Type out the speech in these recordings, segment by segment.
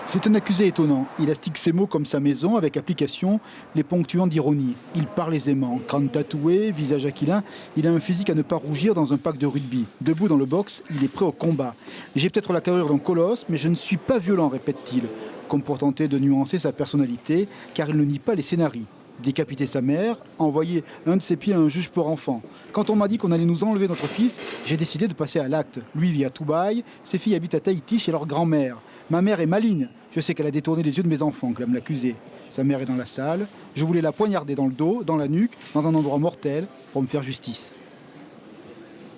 C'est un accusé étonnant. Il astique ses mots comme sa maison, avec application, les ponctuant d'ironie. Il parle aisément, crâne tatoué, visage aquilin. Il a un physique à ne pas rougir dans un pack de rugby. Debout dans le box, il est prêt au combat. J'ai peut-être la carrure d'un colosse, mais je ne suis pas violent, répète-t-il, comme pour tenter de nuancer sa personnalité, car il ne nie pas les scénarios. Décapiter sa mère, envoyer un de ses pieds à un juge pour enfants. Quand on m'a dit qu'on allait nous enlever notre fils, j'ai décidé de passer à l'acte. Lui vit à Dubaï, ses filles habitent à Tahiti chez leur grand-mère. Ma mère est maligne. Je sais qu'elle a détourné les yeux de mes enfants, clame l'accusé. Sa mère est dans la salle. Je voulais la poignarder dans le dos, dans la nuque, dans un endroit mortel, pour me faire justice.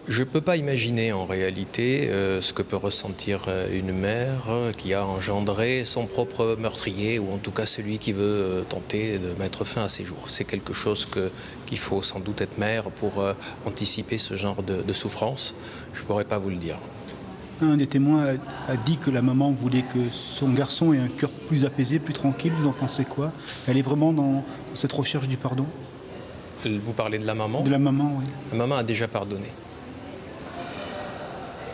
Je ne peux pas imaginer en réalité ce que peut ressentir une mère qui a engendré son propre meurtrier, ou en tout cas celui qui veut tenter de mettre fin à ses jours. C'est quelque chose qu'il faut sans doute être mère pour anticiper ce genre de souffrance. Je ne pourrais pas vous le dire. Un des témoins a dit que la maman voulait que son garçon ait un cœur plus apaisé, plus tranquille. Vous en pensez quoi? Elle est vraiment dans cette recherche du pardon? Vous parlez de la maman? De la maman, oui. La maman a déjà pardonné.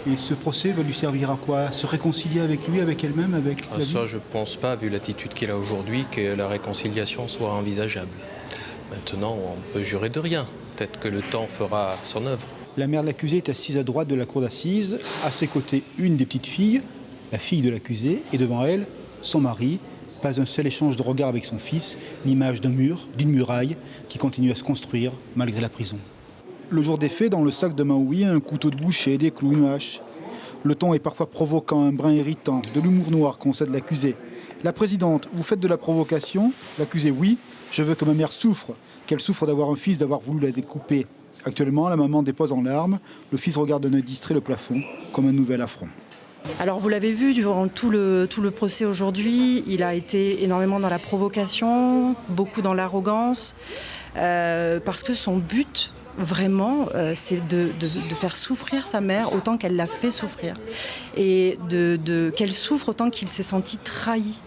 Et ce procès va lui servir à quoi? À se réconcilier avec lui, avec elle-même, avec la vie? Ça, je ne pense pas, vu l'attitude qu'il a aujourd'hui, que la réconciliation soit envisageable. Maintenant, on peut jurer de rien. Peut-être que le temps fera son œuvre. La mère de l'accusé est assise à droite de la cour d'assises. À ses côtés, une des petites filles, la fille de l'accusé, et devant elle, son mari. Pas un seul échange de regard avec son fils, l'image d'un mur, d'une muraille qui continue à se construire malgré la prison. Le jour des faits, dans le sac de Maui, un couteau de boucher, des clous, une hache. Le ton est parfois provoquant, un brin irritant, de l'humour noir concède l'accusé. La présidente, vous faites de la provocation? L'accusé, oui, je veux que ma mère souffre, qu'elle souffre d'avoir un fils, d'avoir voulu la découper. Actuellement, la maman dépose en larmes, le fils regarde d'un œil distrait le plafond, comme un nouvel affront. Alors vous l'avez vu durant tout le procès aujourd'hui, il a été énormément dans la provocation, beaucoup dans l'arrogance, parce que son but, vraiment, c'est de faire souffrir sa mère autant qu'elle l'a fait souffrir. Et qu'elle souffre autant qu'il s'est senti trahi.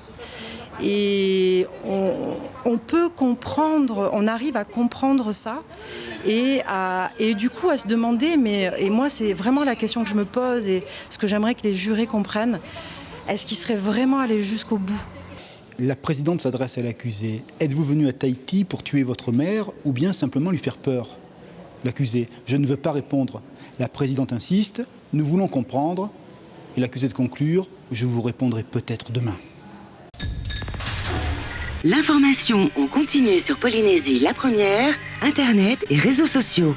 Et on peut comprendre, on arrive à comprendre ça et du coup à se demander, et moi c'est vraiment la question que je me pose et ce que j'aimerais que les jurés comprennent, est-ce qu'ils seraient vraiment allés jusqu'au bout? La présidente s'adresse à l'accusé. Êtes-vous venu à Tahiti pour tuer votre mère ou bien simplement lui faire peur? L'accusé, je ne veux pas répondre. La présidente insiste, nous voulons comprendre. Et l'accusé de conclure, je vous répondrai peut-être demain. L'information en continu sur Polynésie la première, Internet et réseaux sociaux.